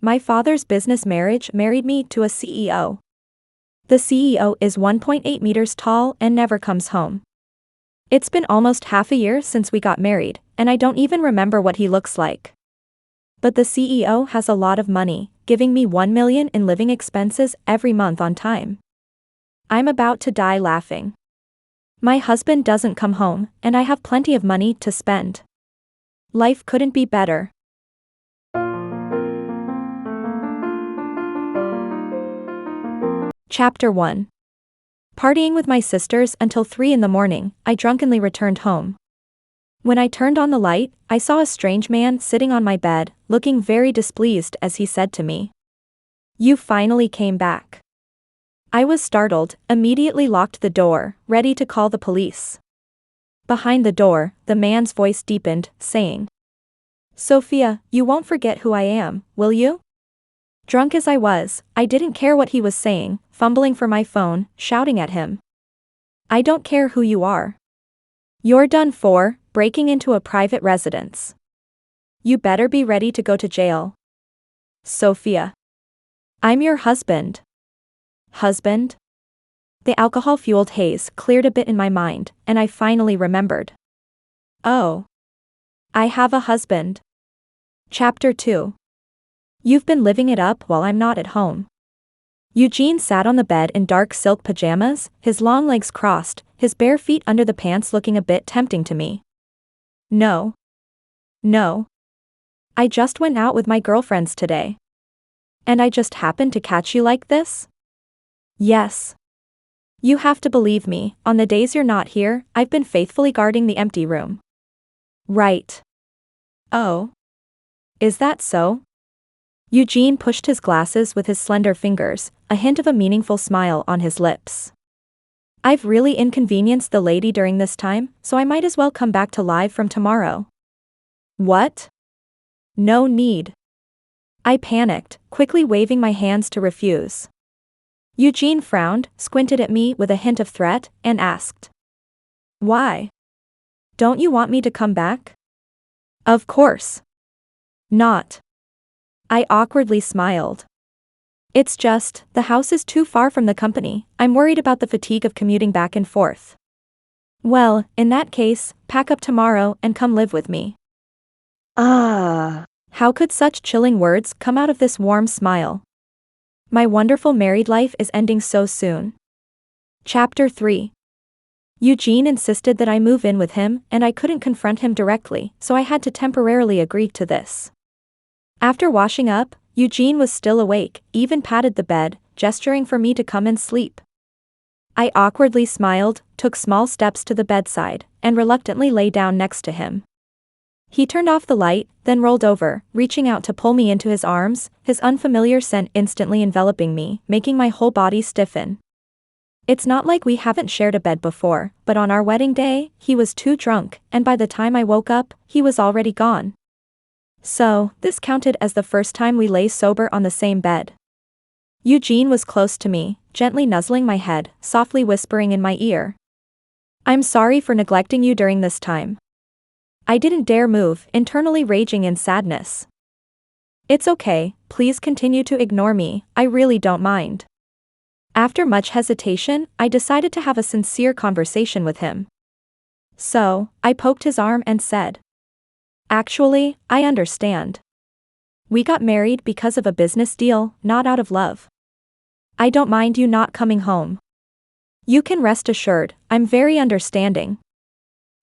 My father's business marriage married me to a CEO. The CEO is 1.8 meters tall and never comes home. It's been almost half a year since we got married, and I don't even remember what he looks like. But the CEO has a lot of money, giving me $1 million in living expenses every month on time. I'm about to die laughing. My husband doesn't come home, and I have plenty of money to spend. Life couldn't be better. Chapter 1. Partying with my sisters until 3 in the morning, I drunkenly returned home. When I turned on the light, I saw a strange man sitting on my bed, looking very displeased as he said to me, "You finally came back." I was startled, immediately locked the door, ready to call the police. Behind the door, the man's voice deepened, saying, "Sophia, you won't forget who I am, will you?" Drunk as I was, I didn't care what he was saying, fumbling for my phone, shouting at him, "I don't care who you are. You're done for breaking into a private residence. You better be ready to go to jail. Sophia. I'm your husband." Husband? The alcohol-fueled haze cleared a bit in my mind, and I finally remembered. Oh. I have a husband. Chapter 2. You've been living it up while I'm not at home. Eugene sat on the bed in dark silk pajamas, his long legs crossed, his bare feet under the pants looking a bit tempting to me. No. I just went out with my girlfriends today. And I just happened to catch you like this? Yes. You have to believe me, on the days you're not here, I've been faithfully guarding the empty room. Right. Oh. Is that so? Eugene pushed his glasses with his slender fingers, a hint of a meaningful smile on his lips. I've really inconvenienced the lady during this time, so I might as well come back to live from tomorrow. What? No need. I panicked, quickly waving my hands to refuse. Eugene frowned, squinted at me with a hint of threat, and asked, "Why? Don't you want me to come back?" Of course. Not. I awkwardly smiled. It's just, the house is too far from the company, I'm worried about the fatigue of commuting back and forth. Well, in that case, pack up tomorrow and come live with me. How could such chilling words come out of this warm smile? My wonderful married life is ending so soon. Chapter 3. Eugene insisted that I move in with him, and I couldn't confront him directly, so I had to temporarily agree to this. After washing up, Eugene was still awake, even patted the bed, gesturing for me to come and sleep. I awkwardly smiled, took small steps to the bedside, and reluctantly lay down next to him. He turned off the light, then rolled over, reaching out to pull me into his arms, his unfamiliar scent instantly enveloping me, making my whole body stiffen. It's not like we haven't shared a bed before, but on our wedding day, he was too drunk, and by the time I woke up, he was already gone. So, this counted as the first time we lay sober on the same bed. Eugene was close to me, gently nuzzling my head, softly whispering in my ear, "I'm sorry for neglecting you during this time." I didn't dare move, internally raging in sadness. "It's okay, please continue to ignore me, I really don't mind." After much hesitation, I decided to have a sincere conversation with him. So, I poked his arm and said, "Actually, I understand. We got married because of a business deal, not out of love. I don't mind you not coming home. You can rest assured, I'm very understanding.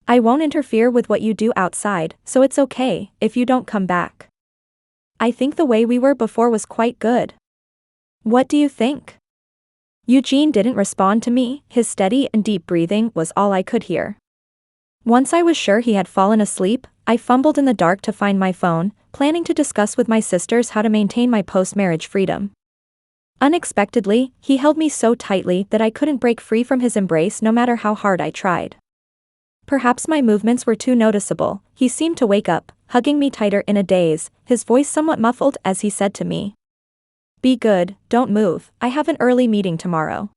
I won't interfere with what you do outside, so it's okay if you don't come back. I think the way we were before was quite good. What do you think?" Eugene didn't respond to me, his steady and deep breathing was all I could hear. Once I was sure he had fallen asleep, I fumbled in the dark to find my phone, planning to discuss with my sisters how to maintain my post-marriage freedom. Unexpectedly, he held me so tightly that I couldn't break free from his embrace no matter how hard I tried. Perhaps my movements were too noticeable, he seemed to wake up, hugging me tighter in a daze, his voice somewhat muffled as he said to me, "Be good, don't move, I have an early meeting tomorrow."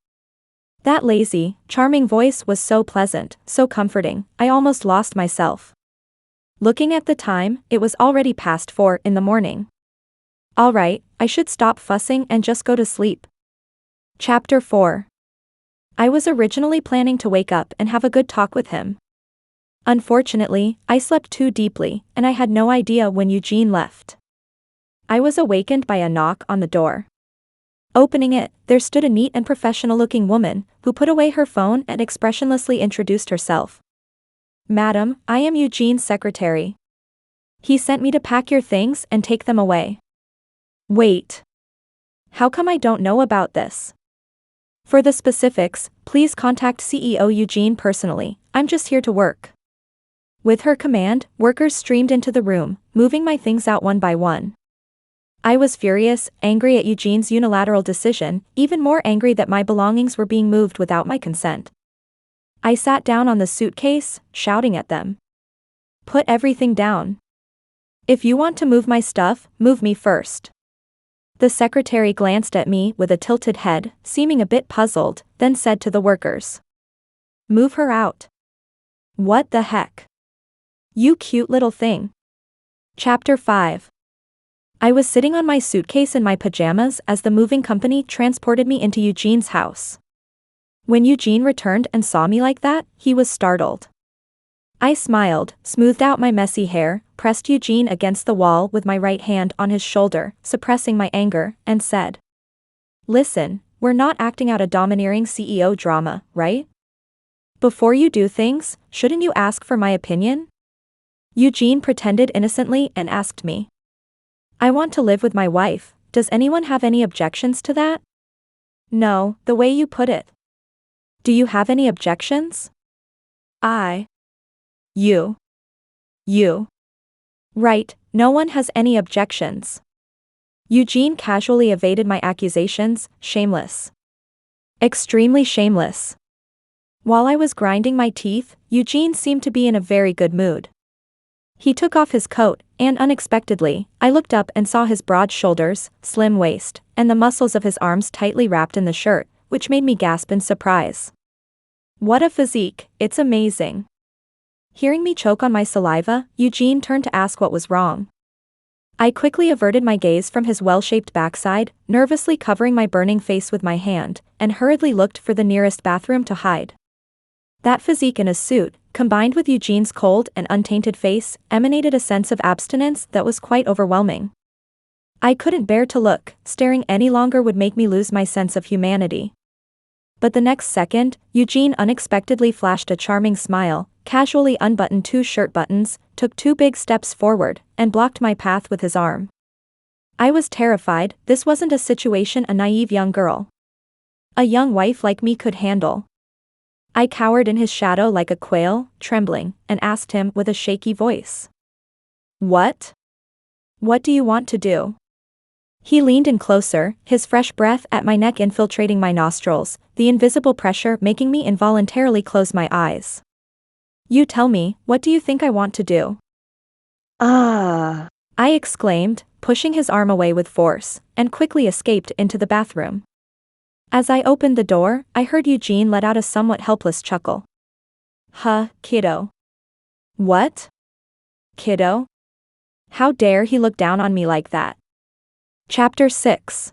That lazy, charming voice was so pleasant, so comforting, I almost lost myself. Looking at the time, it was already past 4 in the morning. Alright, I should stop fussing and just go to sleep. Chapter 4. I was originally planning to wake up and have a good talk with him. Unfortunately, I slept too deeply, and I had no idea when Eugene left. I was awakened by a knock on the door. Opening it, there stood a neat and professional-looking woman, who put away her phone and expressionlessly introduced herself. Madam, I am Eugene's secretary. He sent me to pack your things and take them away. Wait. How come I don't know about this? For the specifics, please contact CEO Eugene personally, I'm just here to work. With her command, workers streamed into the room, moving my things out one by one. I was furious, angry at Eugene's unilateral decision, even more angry that my belongings were being moved without my consent. I sat down on the suitcase, shouting at them. Put everything down. If you want to move my stuff, move me first. The secretary glanced at me with a tilted head, seeming a bit puzzled, then said to the workers. Move her out. What the heck? You cute little thing. Chapter 5. I was sitting on my suitcase in my pajamas as the moving company transported me into Eugene's house. When Eugene returned and saw me like that, he was startled. I smiled, smoothed out my messy hair, pressed Eugene against the wall with my right hand on his shoulder, suppressing my anger, and said. Listen, we're not acting out a domineering CEO drama, right? Before you do things, shouldn't you ask for my opinion? Eugene pretended innocently and asked me. I want to live with my wife, does anyone have any objections to that? No, the way you put it. Do you have any objections? You. Right, no one has any objections. Eugene casually evaded my accusations, shameless. Extremely shameless. While I was grinding my teeth, Eugene seemed to be in a very good mood. He took off his coat, and unexpectedly, I looked up and saw his broad shoulders, slim waist, and the muscles of his arms tightly wrapped in the shirt, which made me gasp in surprise. What a physique, it's amazing. Hearing me choke on my saliva, Eugene turned to ask what was wrong. I quickly averted my gaze from his well-shaped backside, nervously covering my burning face with my hand, and hurriedly looked for the nearest bathroom to hide. That physique in a suit, combined with Eugene's cold and untainted face, emanated a sense of abstinence that was quite overwhelming. I couldn't bear to look, staring any longer would make me lose my sense of humanity. But the next second, Eugene unexpectedly flashed a charming smile, casually unbuttoned 2 shirt buttons, took 2 big steps forward, and blocked my path with his arm. I was terrified, this wasn't a situation a naive young girl. A young wife like me could handle. I cowered in his shadow like a quail, trembling, and asked him with a shaky voice. What? What do you want to do? He leaned in closer, his fresh breath at my neck infiltrating my nostrils, the invisible pressure making me involuntarily close my eyes. You tell me, what do you think I want to do? I exclaimed, pushing his arm away with force, and quickly escaped into the bathroom. As I opened the door, I heard Eugene let out a somewhat helpless chuckle. Huh, kiddo. What? Kiddo? How dare he look down on me like that? Chapter 6.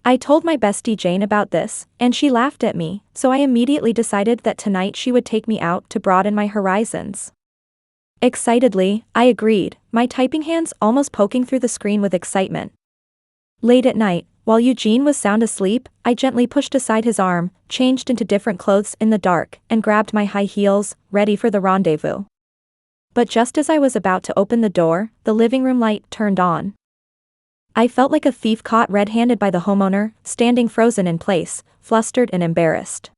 I told my bestie Jane about this, and she laughed at me, so I immediately decided that tonight she would take me out to broaden my horizons. Excitedly, I agreed, my typing hands almost poking through the screen with excitement. Late at night, while Eugene was sound asleep, I gently pushed aside his arm, changed into different clothes in the dark, and grabbed my high heels, ready for the rendezvous. But just as I was about to open the door, the living room light turned on. I felt like a thief caught red-handed by the homeowner, standing frozen in place, flustered and embarrassed.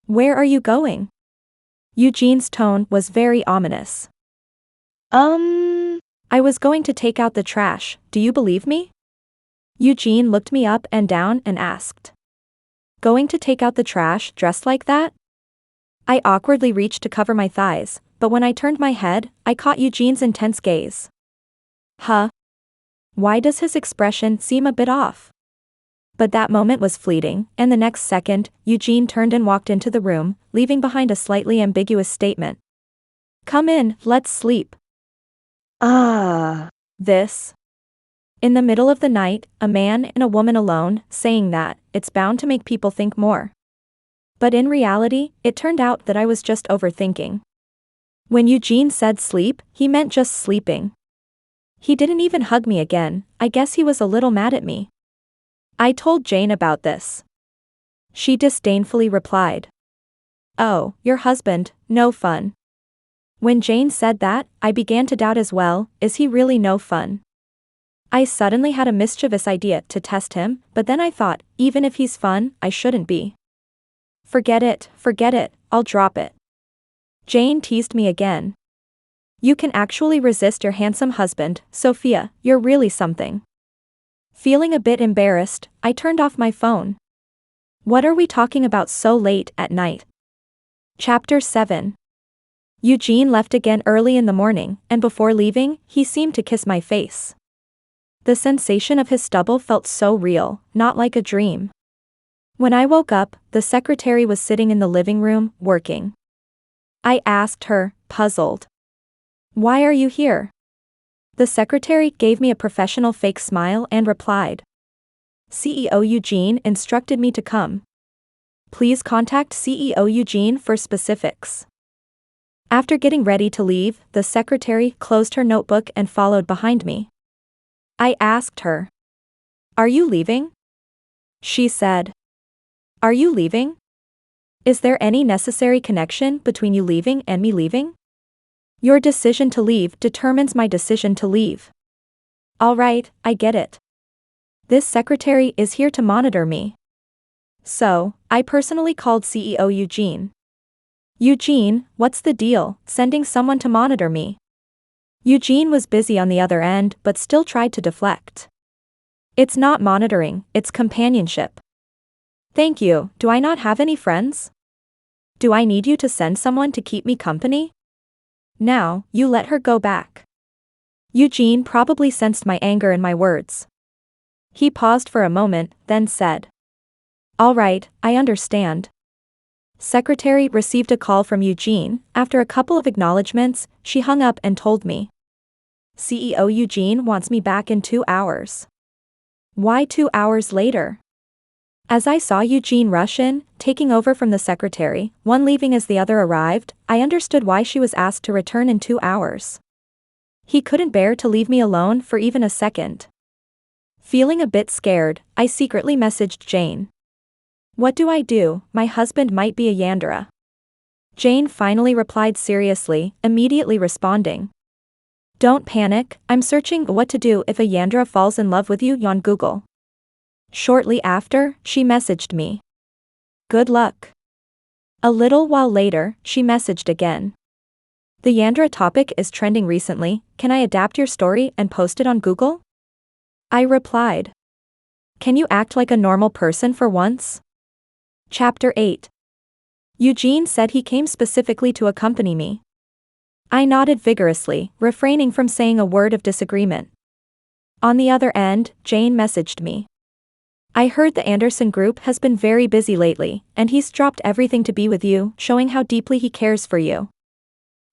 Where are you going? Eugene's tone was very ominous. I was going to take out the trash, do you believe me? Eugene looked me up and down and asked. Going to take out the trash dressed like that? I awkwardly reached to cover my thighs, but when I turned my head, I caught Eugene's intense gaze. Huh? Why does his expression seem a bit off? But that moment was fleeting, and the next second, Eugene turned and walked into the room, leaving behind a slightly ambiguous statement. Come in, let's sleep. This. In the middle of the night, a man and a woman alone, saying that, it's bound to make people think more. But in reality, it turned out that I was just overthinking. When Eugene said sleep, he meant just sleeping. He didn't even hug me again. I guess he was a little mad at me. I told Jane about this. She disdainfully replied, "Oh, your husband, no fun." When Jane said that, I began to doubt as well, is he really no fun? I suddenly had a mischievous idea to test him, but then I thought, even if he's fun, I shouldn't be. Forget it, I'll drop it. Jane teased me again. You can actually resist your handsome husband, Sophia, you're really something. Feeling a bit embarrassed, I turned off my phone. What are we talking about so late at night? Chapter 7. Eugene left again early in the morning, and before leaving, he seemed to kiss my face. The sensation of his stubble felt so real, not like a dream. When I woke up, the secretary was sitting in the living room, working. I asked her, puzzled. Why are you here? The secretary gave me a professional fake smile and replied. CEO Eugene instructed me to come. Please contact CEO Eugene for specifics. After getting ready to leave, the secretary closed her notebook and followed behind me. I asked her. Are you leaving? She said. Are you leaving? Is there any necessary connection between you leaving and me leaving? Your decision to leave determines my decision to leave. All right, I get it. This secretary is here to monitor me. So, I personally called CEO Eugene. Eugene, what's the deal, sending someone to monitor me? Eugene was busy on the other end but still tried to deflect. It's not monitoring, it's companionship. Thank you, do I not have any friends? Do I need you to send someone to keep me company? Now, you let her go back. Eugene probably sensed my anger in my words. He paused for a moment, then said. All right, I understand. Secretary received a call from Eugene. After a couple of acknowledgements, she hung up and told me. CEO Eugene wants me back in 2 hours. Why 2 hours later? As I saw Eugene rush in, taking over from the secretary, one leaving as the other arrived, I understood why she was asked to return in 2 hours. He couldn't bear to leave me alone for even a second. Feeling a bit scared, I secretly messaged Jane. What do I do? My husband might be a Yandere. Jane finally replied seriously, immediately responding. Don't panic, I'm searching what to do if a Yandere falls in love with you on Google. Shortly after, she messaged me. Good luck. A little while later, she messaged again. The Yandere topic is trending recently, can I adapt your story and post it on Google? I replied. Can you act like a normal person for once? Chapter 8. Eugene said he came specifically to accompany me. I nodded vigorously, refraining from saying a word of disagreement. On the other end, Jane messaged me. I heard the Anderson group has been very busy lately, and he's dropped everything to be with you, showing how deeply he cares for you.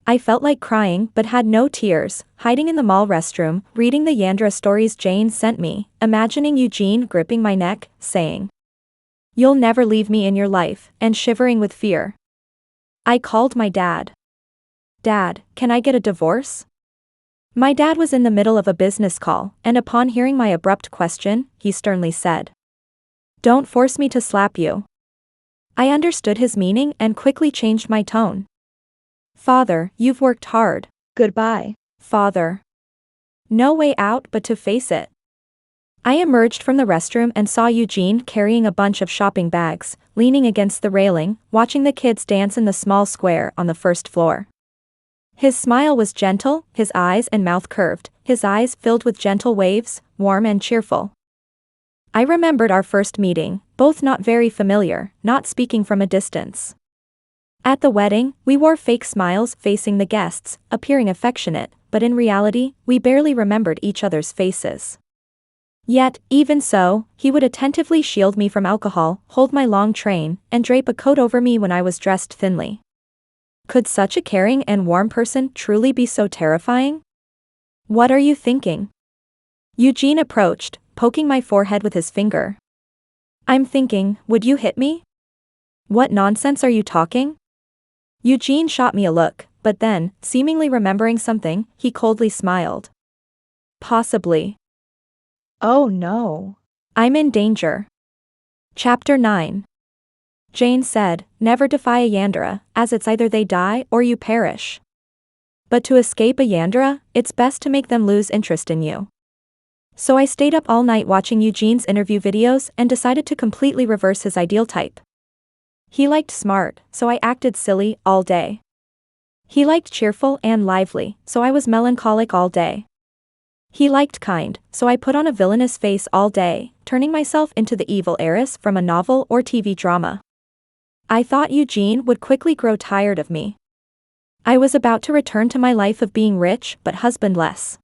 I felt like crying but had no tears, hiding in the mall restroom, reading the Yandere stories Jane sent me, imagining Eugene gripping my neck, saying, You'll never leave me in your life, and shivering with fear. I called my dad. Dad, can I get a divorce? My dad was in the middle of a business call, and upon hearing my abrupt question, he sternly said. Don't force me to slap you. I understood his meaning and quickly changed my tone. Father, you've worked hard. Goodbye, Father. No way out but to face it. I emerged from the restroom and saw Eugene carrying a bunch of shopping bags, leaning against the railing, watching the kids dance in the small square on the first floor. His smile was gentle, his eyes and mouth curved, his eyes filled with gentle waves, warm and cheerful. I remembered our first meeting, both not very familiar, not speaking from a distance. At the wedding, we wore fake smiles facing the guests, appearing affectionate, but in reality, we barely remembered each other's faces. Yet, even so, he would attentively shield me from alcohol, hold my long train, and drape a coat over me when I was dressed thinly. Could such a caring and warm person truly be so terrifying? What are you thinking? Eugene approached, poking my forehead with his finger. I'm thinking, would you hit me? What nonsense are you talking? Eugene shot me a look, but then, seemingly remembering something, he coldly smiled. Possibly. Oh no. I'm in danger. Chapter 9. Jane said, never defy a Yandere, as it's either they die or you perish. But to escape a Yandere, it's best to make them lose interest in you. So I stayed up all night watching Eugene's interview videos and decided to completely reverse his ideal type. He liked smart, so I acted silly all day. He liked cheerful and lively, so I was melancholic all day. He liked kind, so I put on a villainous face all day, turning myself into the evil heiress from a novel or TV drama. I thought Eugene would quickly grow tired of me. I was about to return to my life of being rich but husbandless.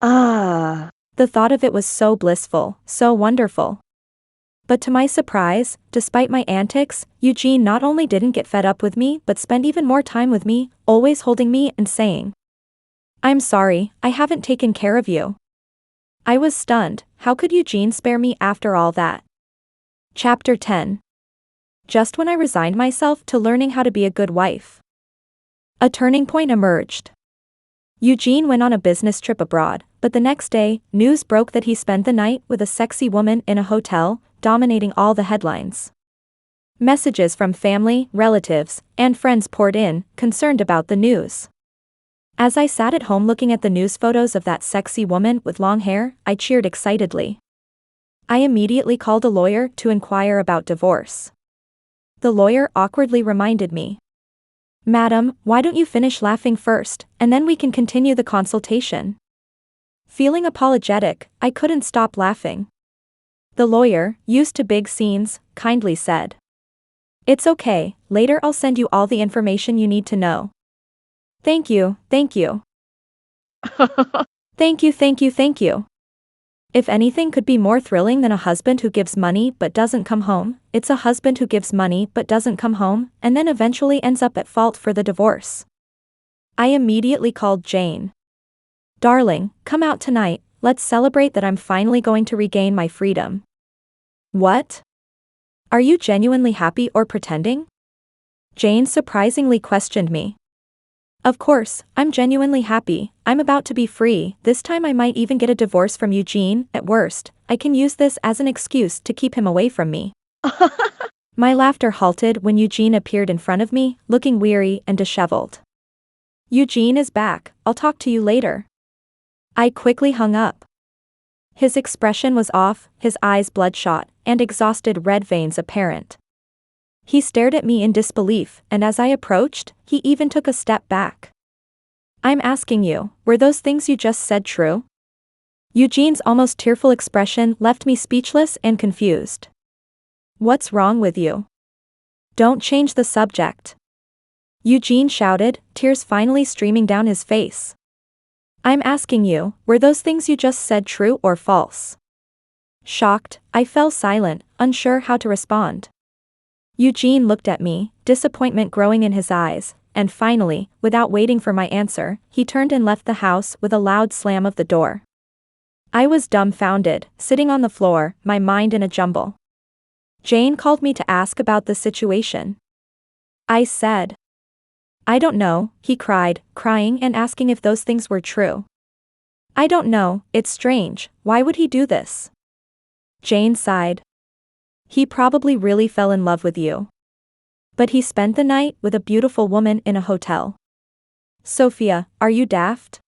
The thought of it was so blissful, so wonderful. But to my surprise, despite my antics, Eugene not only didn't get fed up with me but spent even more time with me, always holding me and saying, I'm sorry, I haven't taken care of you. I was stunned. How could Eugene spare me after all that? Chapter 10. Just when I resigned myself to learning how to be a good wife, a turning point emerged. Eugene went on a business trip abroad, but the next day, news broke that he spent the night with a sexy woman in a hotel, dominating all the headlines. Messages from family, relatives, and friends poured in, concerned about the news. As I sat at home looking at the news photos of that sexy woman with long hair, I cheered excitedly. I immediately called a lawyer to inquire about divorce. The lawyer awkwardly reminded me. Madam, why don't you finish laughing first, and then we can continue the consultation? Feeling apologetic, I couldn't stop laughing. The lawyer, used to big scenes, kindly said. It's okay, later I'll send you all the information you need to know. Thank you, thank you. Thank you, thank you, thank you. If anything could be more thrilling than a husband who gives money but doesn't come home, it's a husband who gives money but doesn't come home, and then eventually ends up at fault for the divorce. I immediately called Jane. Darling, come out tonight, let's celebrate that I'm finally going to regain my freedom. What? Are you genuinely happy or pretending? Jane surprisingly questioned me. Of course, I'm genuinely happy. I'm about to be free. This time I might even get a divorce from Eugene. At worst, I can use this as an excuse to keep him away from me. My laughter halted when Eugene appeared in front of me, looking weary and disheveled. Eugene is back, I'll talk to you later. I quickly hung up. His expression was off, his eyes bloodshot, and exhausted red veins apparent. He stared at me in disbelief, and as I approached, he even took a step back. I'm asking you, were those things you just said true? Eugene's almost tearful expression left me speechless and confused. What's wrong with you? Don't change the subject. Eugene shouted, tears finally streaming down his face. I'm asking you, were those things you just said true or false? Shocked, I fell silent, unsure how to respond. Eugene looked at me, disappointment growing in his eyes, and finally, without waiting for my answer, he turned and left the house with a loud slam of the door. I was dumbfounded, sitting on the floor, my mind in a jumble. Jane called me to ask about the situation. I said. I don't know, he cried, crying and asking if those things were true. I don't know, it's strange, why would he do this? Jane sighed. He probably really fell in love with you. But he spent the night with a beautiful woman in a hotel. Sophia, are you daft?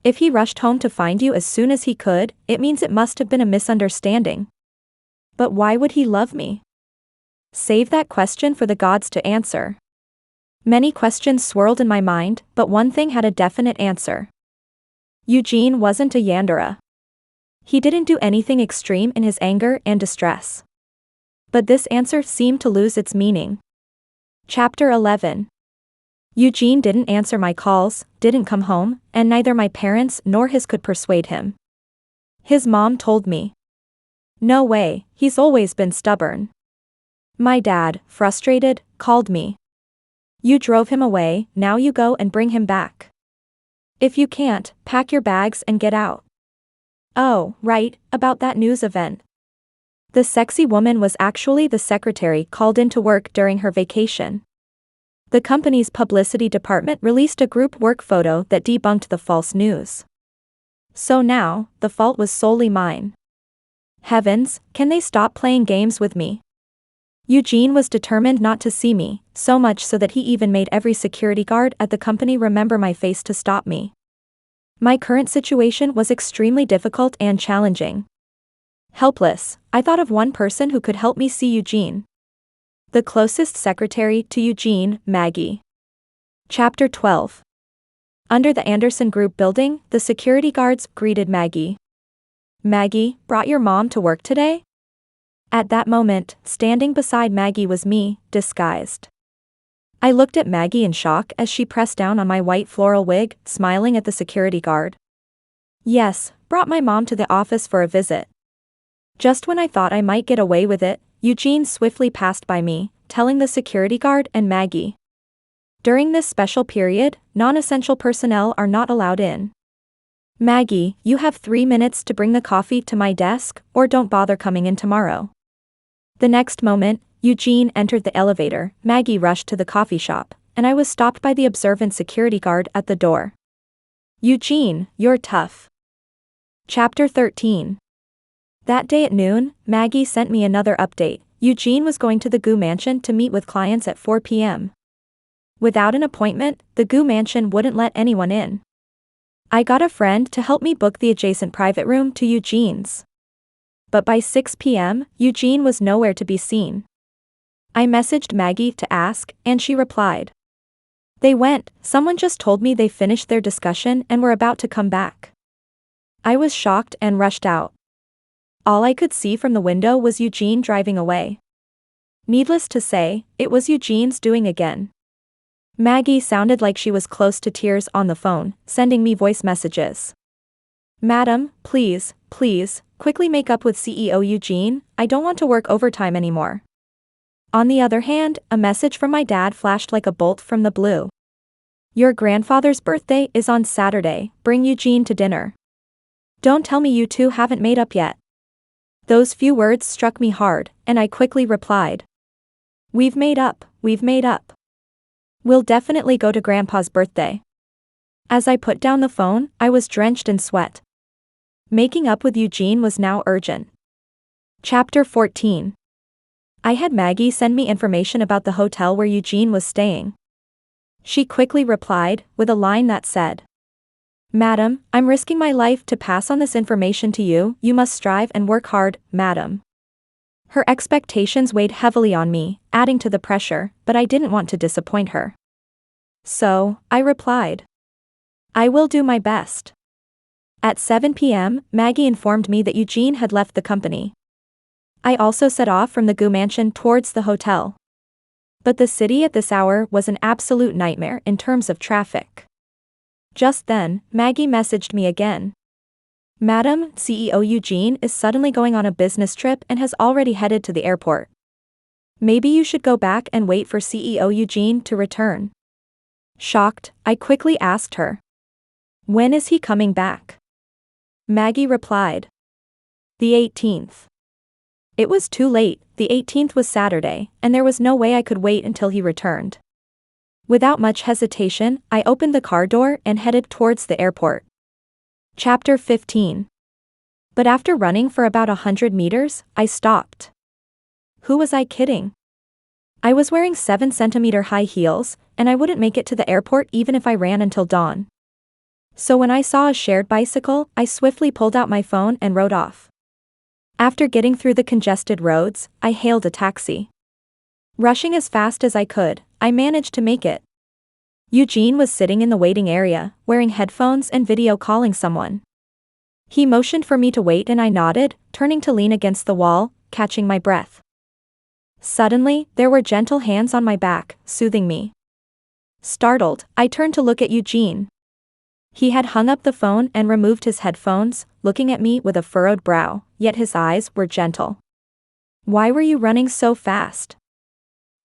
If he rushed home to find you as soon as he could, it means it must have been a misunderstanding. But why would he love me? Save that question for the gods to answer. Many questions swirled in my mind, but one thing had a definite answer. Eugene wasn't a Yandere. He didn't do anything extreme in his anger and distress. But this answer seemed to lose its meaning. Chapter 11. Eugene didn't answer my calls, didn't come home, and neither my parents nor his could persuade him. His mom told me. No way, he's always been stubborn. My dad, frustrated, called me. You drove him away, now you go and bring him back. If you can't, pack your bags and get out. Oh, right, about that news event. The sexy woman was actually the secretary called into work during her vacation. The company's publicity department released a group work photo that debunked the false news. So now, the fault was solely mine. Heavens, can they stop playing games with me? Eugene was determined not to see me, so much so that he even made every security guard at the company remember my face to stop me. My current situation was extremely difficult and challenging. Helpless, I thought of one person who could help me see Eugene. The closest secretary to Eugene, Maggie. Chapter 12. Under the Anderson Group building, the security guards greeted Maggie. Maggie, brought your mom to work today? At that moment, standing beside Maggie was me, disguised. I looked at Maggie in shock as she pressed down on my white floral wig, smiling at the security guard. Yes, brought my mom to the office for a visit. Just when I thought I might get away with it, Eugene swiftly passed by me, telling the security guard and Maggie. During this special period, non-essential personnel are not allowed in. Maggie, you have 3 minutes to bring the coffee to my desk, or don't bother coming in tomorrow. The next moment, Eugene entered the elevator, Maggie rushed to the coffee shop, and I was stopped by the observant security guard at the door. Eugene, you're tough. Chapter 13. That day at noon, Maggie sent me another update. Eugene was going to the Gu Mansion to meet with clients at 4 p.m. Without an appointment, the Gu Mansion wouldn't let anyone in. I got a friend to help me book the adjacent private room to Eugene's. But by 6 p.m., Eugene was nowhere to be seen. I messaged Maggie to ask, and she replied. They went, someone just told me they finished their discussion and were about to come back. I was shocked and rushed out. All I could see from the window was Eugene driving away. Needless to say, it was Eugene's doing again. Maggie sounded like she was close to tears on the phone, sending me voice messages. Madam, please, quickly make up with CEO Eugene, I don't want to work overtime anymore. On the other hand, a message from my dad flashed like a bolt from the blue. Your grandfather's birthday is on Saturday, bring Eugene to dinner. Don't tell me you two haven't made up yet. Those few words struck me hard, and I quickly replied. We've made up. We'll definitely go to Grandpa's birthday. As I put down the phone, I was drenched in sweat. Making up with Eugene was now urgent. Chapter 14. I had Maggie send me information about the hotel where Eugene was staying. She quickly replied, with a line that said, Madam, I'm risking my life to pass on this information to you, you must strive and work hard, madam. Her expectations weighed heavily on me, adding to the pressure, but I didn't want to disappoint her. So, I replied. I will do my best. At 7 p.m., Maggie informed me that Eugene had left the company. I also set off from the Gu Mansion towards the hotel. But the city at this hour was an absolute nightmare in terms of traffic. Just then, Maggie messaged me again. Madam, CEO Eugene is suddenly going on a business trip and has already headed to the airport. Maybe you should go back and wait for CEO Eugene to return. Shocked, I quickly asked her. When is he coming back? Maggie replied. The 18th. It was too late, the 18th was Saturday, and there was no way I could wait until he returned. Without much hesitation, I opened the car door and headed towards the airport. Chapter 15. But after running for about 100 meters, I stopped. Who was I kidding? I was wearing 7-centimeter high heels, and I wouldn't make it to the airport even if I ran until dawn. So when I saw a shared bicycle, I swiftly pulled out my phone and rode off. After getting through the congested roads, I hailed a taxi. Rushing as fast as I could, I managed to make it. Eugene was sitting in the waiting area, wearing headphones and video calling someone. He motioned for me to wait and I nodded, turning to lean against the wall, catching my breath. Suddenly, there were gentle hands on my back, soothing me. Startled, I turned to look at Eugene. He had hung up the phone and removed his headphones, looking at me with a furrowed brow, yet his eyes were gentle. Why were you running so fast?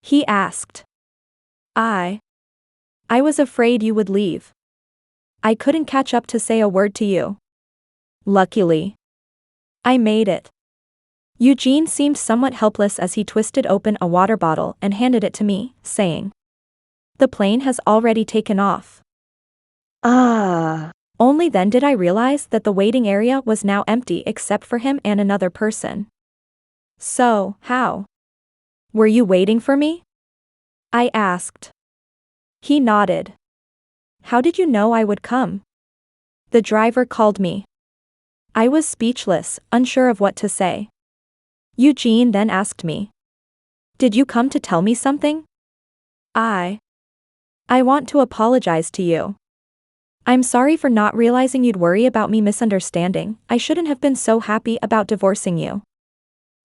He asked. I was afraid you would leave. I couldn't catch up to say a word to you. Luckily, I made it. Eugene seemed somewhat helpless as he twisted open a water bottle and handed it to me, saying, "The plane has already taken off." Ah. Only then did I realize that the waiting area was now empty except for him and another person. "So, how? Were you waiting for me?" I asked. He nodded. "How did you know I would come?" "The driver called me." I was speechless, unsure of what to say. Eugene then asked me, "Did you come to tell me something?" I want to apologize to you. I'm sorry for not realizing you'd worry about me misunderstanding. I shouldn't have been so happy about divorcing you.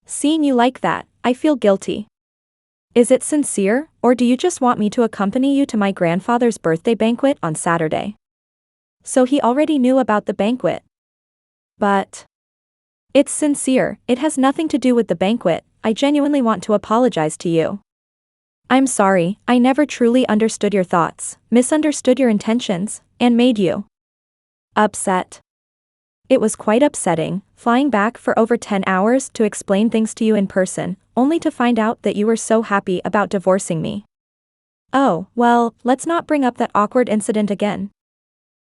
Seeing you like that, I feel guilty. Is it sincere, or do you just want me to accompany you to my grandfather's birthday banquet on Saturday? So he already knew about the banquet. But it's sincere, it has nothing to do with the banquet. I genuinely want to apologize to you. I'm sorry, I never truly understood your thoughts, misunderstood your intentions, and made you upset. It was quite upsetting, flying back for over 10 hours to explain things to you in person, only to find out that you were so happy about divorcing me. Oh, well, let's not bring up that awkward incident again.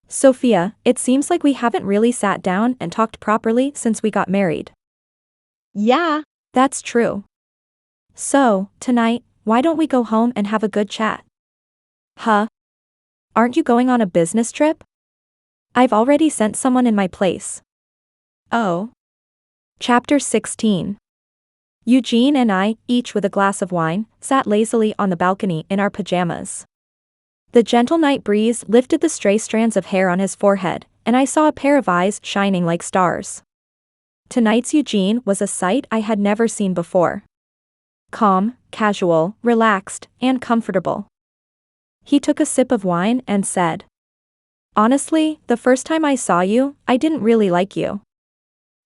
Sophia, it seems like we haven't really sat down and talked properly since we got married. Yeah. That's true. So, tonight, why don't we go home and have a good chat? Huh? Aren't you going on a business trip? I've already sent someone in my place. Oh. Chapter 16. Eugene and I, each with a glass of wine, sat lazily on the balcony in our pajamas. The gentle night breeze lifted the stray strands of hair on his forehead, and I saw a pair of eyes shining like stars. Tonight's Eugene was a sight I had never seen before. Calm, casual, relaxed, and comfortable. He took a sip of wine and said, "Honestly, the first time I saw you, I didn't really like you."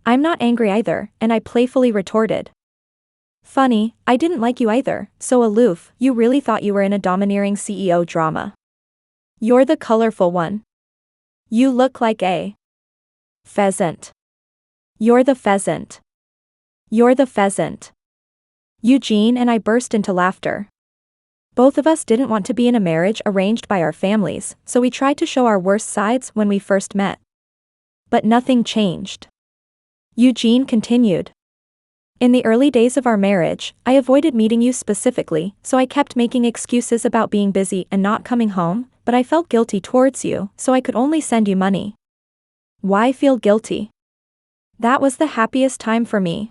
"I'm not angry either," and I playfully retorted. "Funny, I didn't like you either, so aloof, you really thought you were in a domineering CEO drama. You're the colorful one. You look like a pheasant. You're the pheasant. You're the pheasant." Eugene and I burst into laughter. Both of us didn't want to be in a marriage arranged by our families, so we tried to show our worst sides when we first met. But nothing changed. Eugene continued. "In the early days of our marriage, I avoided meeting you specifically, so I kept making excuses about being busy and not coming home, but I felt guilty towards you, so I could only send you money." Why feel guilty? That was the happiest time for me.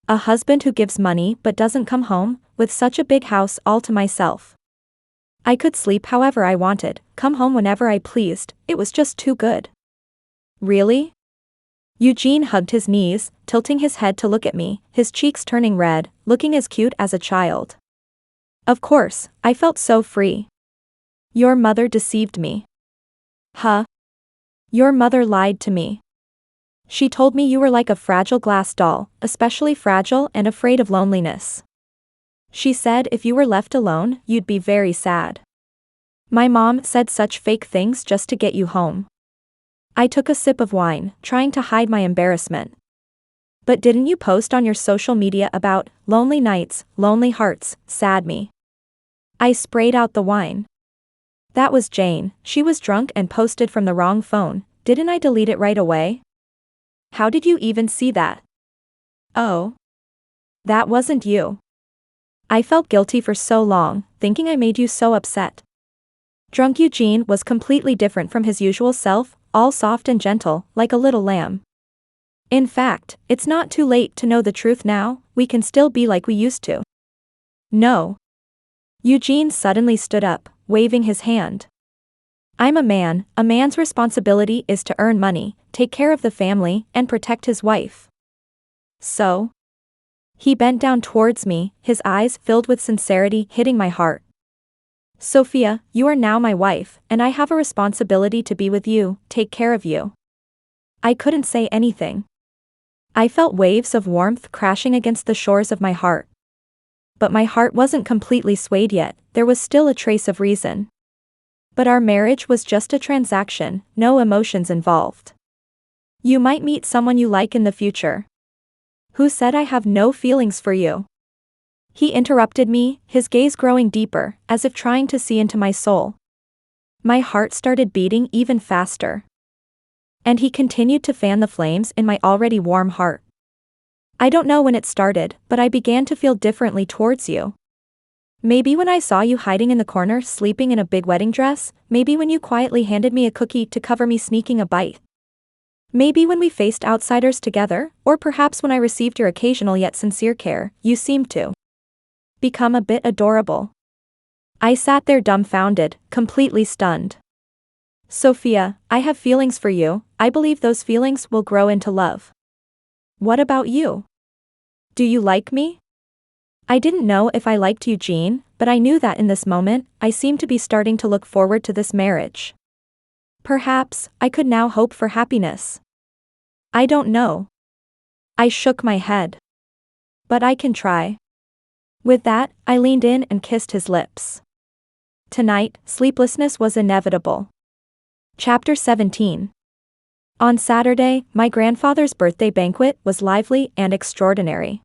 A husband who gives money but doesn't come home, with such a big house all to myself. I could sleep however I wanted, come home whenever I pleased, it was just too good. Really? Eugene hugged his knees, tilting his head to look at me, his cheeks turning red, looking as cute as a child. Of course, I felt so free. Your mother deceived me. Huh? Your mother lied to me. She told me you were like a fragile glass doll, especially fragile and afraid of loneliness. She said if you were left alone, you'd be very sad. My mom said such fake things just to get you home. I took a sip of wine, trying to hide my embarrassment. But didn't you post on your social media about lonely nights, lonely hearts, sad me? I sprayed out the wine. That was Jane, she was drunk and posted from the wrong phone, didn't I delete it right away? How did you even see that? Oh. That wasn't you. I felt guilty for so long, thinking I made you so upset. Drunk Eugene was completely different from his usual self, all soft and gentle, like a little lamb. In fact, it's not too late to know the truth now, we can still be like we used to. No. Eugene suddenly stood up, waving his hand. I'm a man, a man's responsibility is to earn money, take care of the family, and protect his wife. So? He bent down towards me, his eyes filled with sincerity hitting my heart. Sophia, you are now my wife, and I have a responsibility to be with you, take care of you. I couldn't say anything. I felt waves of warmth crashing against the shores of my heart. But my heart wasn't completely swayed yet, there was still a trace of reason. But our marriage was just a transaction, no emotions involved. You might meet someone you like in the future. Who said I have no feelings for you? He interrupted me, his gaze growing deeper, as if trying to see into my soul. My heart started beating even faster. And he continued to fan the flames in my already warm heart. I don't know when it started, but I began to feel differently towards you. Maybe when I saw you hiding in the corner sleeping in a big wedding dress, maybe when you quietly handed me a cookie to cover me sneaking a bite. Maybe when we faced outsiders together, or perhaps when I received your occasional yet sincere care, you seemed to become a bit adorable. I sat there dumbfounded, completely stunned. Sophia, I have feelings for you, I believe those feelings will grow into love. What about you? Do you like me? I didn't know if I liked Eugene, but I knew that in this moment, I seemed to be starting to look forward to this marriage. Perhaps, I could now hope for happiness. I don't know. I shook my head. But I can try. With that, I leaned in and kissed his lips. Tonight, sleeplessness was inevitable. Chapter 17. On Saturday, my grandfather's birthday banquet was lively and extraordinary.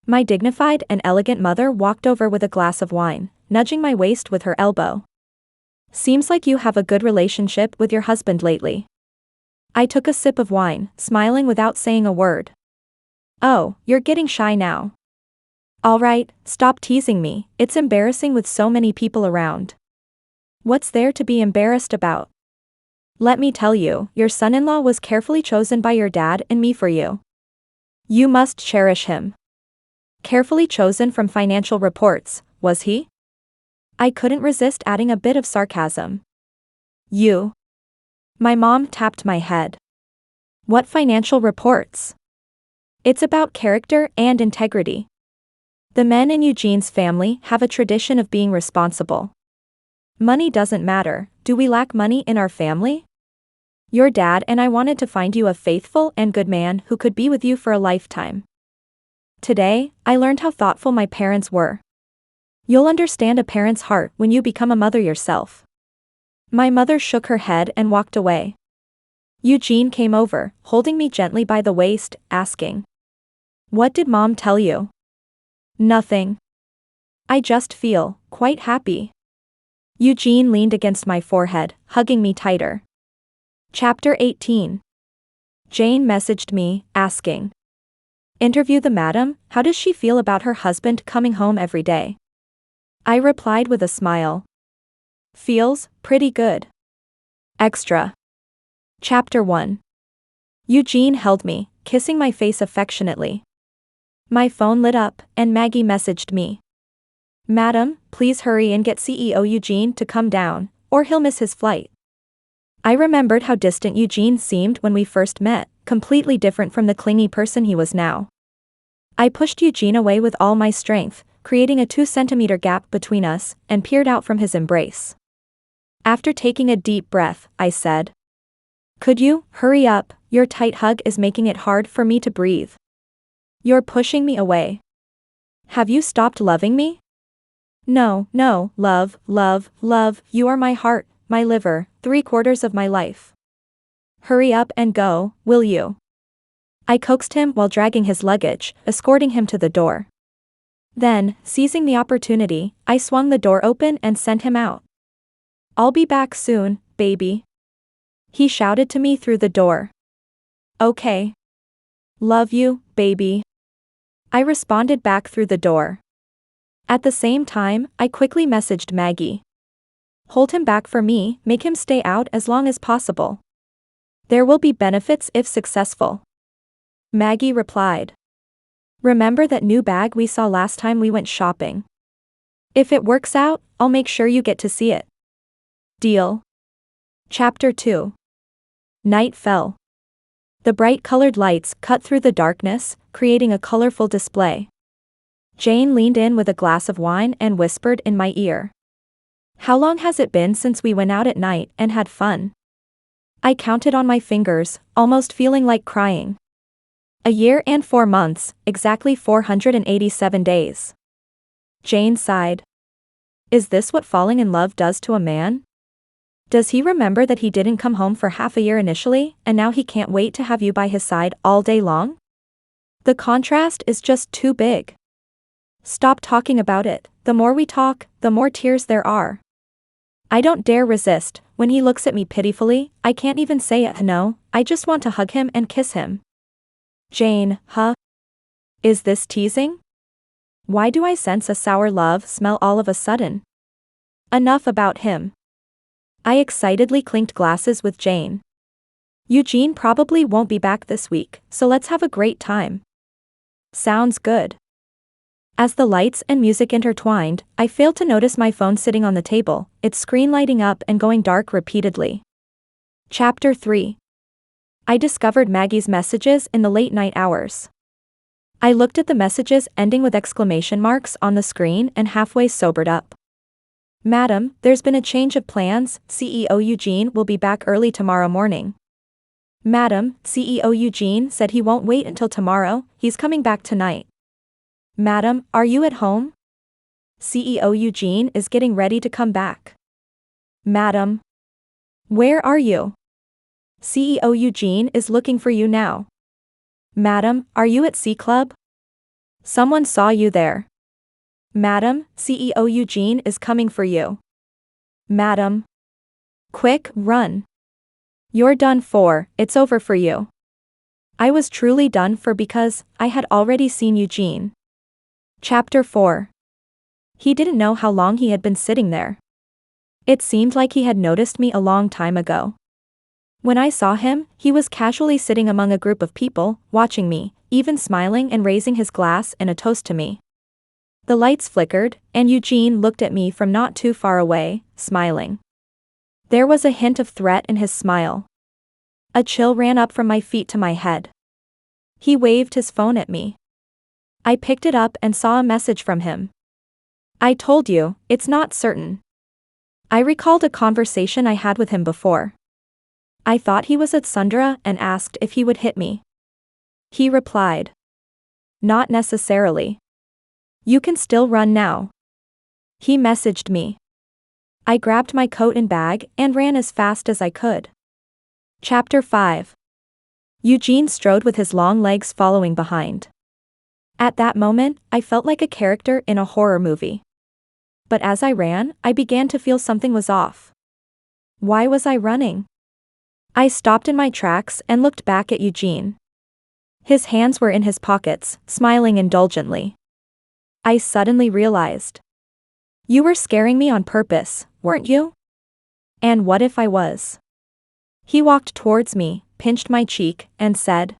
My dignified and elegant mother walked over with a glass of wine, nudging my waist with her elbow. Seems like you have a good relationship with your husband lately. I took a sip of wine, smiling without saying a word. Oh, you're getting shy now. All right, stop teasing me, it's embarrassing with so many people around. What's there to be embarrassed about? Let me tell you, your son-in-law was carefully chosen by your dad and me for you. You must cherish him. Carefully chosen from financial reports, was he? I couldn't resist adding a bit of sarcasm. You. My mom tapped my head. What financial reports? It's about character and integrity. The men in Eugene's family have a tradition of being responsible. Money doesn't matter, do we lack money in our family? Your dad and I wanted to find you a faithful and good man who could be with you for a lifetime. Today, I learned how thoughtful my parents were. You'll understand a parent's heart when you become a mother yourself. My mother shook her head and walked away. Eugene came over, holding me gently by the waist, asking, "What did Mom tell you?" "Nothing. I just feel quite happy." Eugene leaned against my forehead, hugging me tighter. Chapter 18. Jane messaged me, asking, "Interview the madam, how does she feel about her husband coming home every day?" I replied with a smile. "Feels pretty good." Extra. Chapter 1. Eugene held me, kissing my face affectionately. My phone lit up, and Maggie messaged me. "Madam, please hurry and get CEO Eugene to come down, or he'll miss his flight." I remembered how distant Eugene seemed when we first met, completely different from the clingy person he was now. I pushed Eugene away with all my strength, creating a 2-centimeter gap between us, and peered out from his embrace. After taking a deep breath, I said, "Could you, hurry up, your tight hug is making it hard for me to breathe. You're pushing me away. Have you stopped loving me?" No, love, you are my heart, my liver, 3/4 of my life. Hurry up and go, will you?" I coaxed him while dragging his luggage, escorting him to the door. Then, seizing the opportunity, I swung the door open and sent him out. "I'll be back soon, baby," he shouted to me through the door. "Okay. Love you, baby," I responded back through the door. At the same time, I quickly messaged Maggie. "Hold him back for me, make him stay out as long as possible. There will be benefits if successful." Maggie replied, "Remember that new bag we saw last time we went shopping? If it works out, I'll make sure you get to see it." Deal. Chapter 2. Night fell. The bright-colored lights cut through the darkness, creating a colorful display. Jane leaned in with a glass of wine and whispered in my ear, "How long has it been since we went out at night and had fun?" I counted on my fingers, almost feeling like crying. 1 year and 4 months, exactly 487 days. Jane sighed. "Is this what falling in love does to a man?" Does he remember that he didn't come home for half a year initially, and now he can't wait to have you by his side all day long? The contrast is just too big. Stop talking about it. The more we talk, the more tears there are. I don't dare resist. When he looks at me pitifully, I can't even say it. No, I just want to hug him and kiss him. Jane, huh? Is this teasing? Why do I sense a sour love smell all of a sudden? Enough about him. I excitedly clinked glasses with Jane. Eugene probably won't be back this week, so let's have a great time. Sounds good. As the lights and music intertwined, I failed to notice my phone sitting on the table, its screen lighting up and going dark repeatedly. Chapter 3. I discovered Maggie's messages in the late night hours. I looked at the messages ending with exclamation marks on the screen and halfway sobered up. Madam, there's been a change of plans. CEO Eugene will be back early tomorrow morning. Madam, CEO Eugene said he won't wait until tomorrow, he's coming back tonight. Madam, are you at home? CEO Eugene is getting ready to come back. Madam. Where are you? CEO Eugene is looking for you now. Madam, are you at C Club? Someone saw you there. Madam, CEO Eugene is coming for you. Madam. Quick, run. You're done for, it's over for you. I was truly done for because I had already seen Eugene. Chapter 4. He didn't know how long he had been sitting there. It seemed like he had noticed me a long time ago. When I saw him, he was casually sitting among a group of people, watching me, even smiling and raising his glass in a toast to me. The lights flickered, and Eugene looked at me from not too far away, smiling. There was a hint of threat in his smile. A chill ran up from my feet to my head. He waved his phone at me. I picked it up and saw a message from him. I told you, it's not certain. I recalled a conversation I had with him before. I thought he was at Sundra and asked if he would hit me. He replied. Not necessarily. You can still run now. He messaged me. I grabbed my coat and bag and ran as fast as I could. Chapter 5. Eugene strode with his long legs following behind. At that moment, I felt like a character in a horror movie. But as I ran, I began to feel something was off. Why was I running? I stopped in my tracks and looked back at Eugene. His hands were in his pockets, smiling indulgently. I suddenly realized. You were scaring me on purpose, weren't you? And what if I was? He walked towards me, pinched my cheek, and said.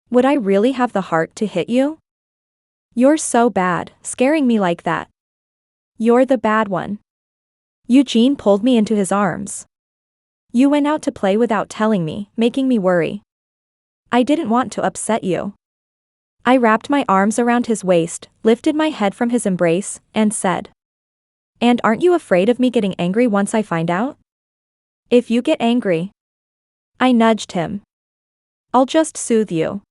Would I really have the heart to hit you? You're so bad, scaring me like that. You're the bad one. Eugene pulled me into his arms. You went out to play without telling me, making me worry. I didn't want to upset you. I wrapped my arms around his waist, lifted my head from his embrace, and said. And aren't you afraid of me getting angry once I find out? If you get angry. I nudged him. I'll just soothe you.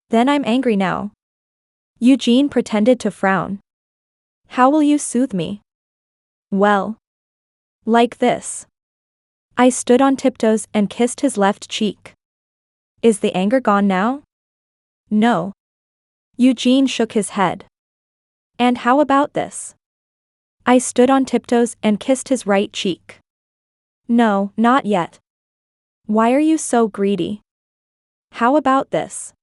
Then I'm angry now. Eugene pretended to frown. How will you soothe me? Well. Like this. I stood on tiptoes and kissed his left cheek. Is the anger gone now? No. Eugene shook his head. And how about this? I stood on tiptoes and kissed his right cheek. No, not yet. Why are you so greedy? How about this?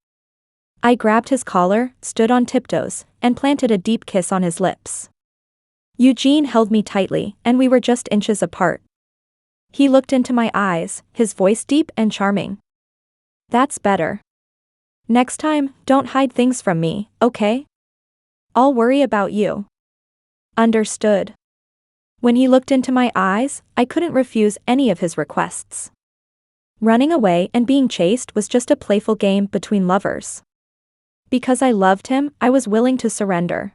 I grabbed his collar, stood on tiptoes, and planted a deep kiss on his lips. Eugene held me tightly, and we were just inches apart. He looked into my eyes, his voice deep and charming. That's better. Next time, don't hide things from me, okay? I'll worry about you. Understood. When he looked into my eyes, I couldn't refuse any of his requests. Running away and being chased was just a playful game between lovers. Because I loved him, I was willing to surrender.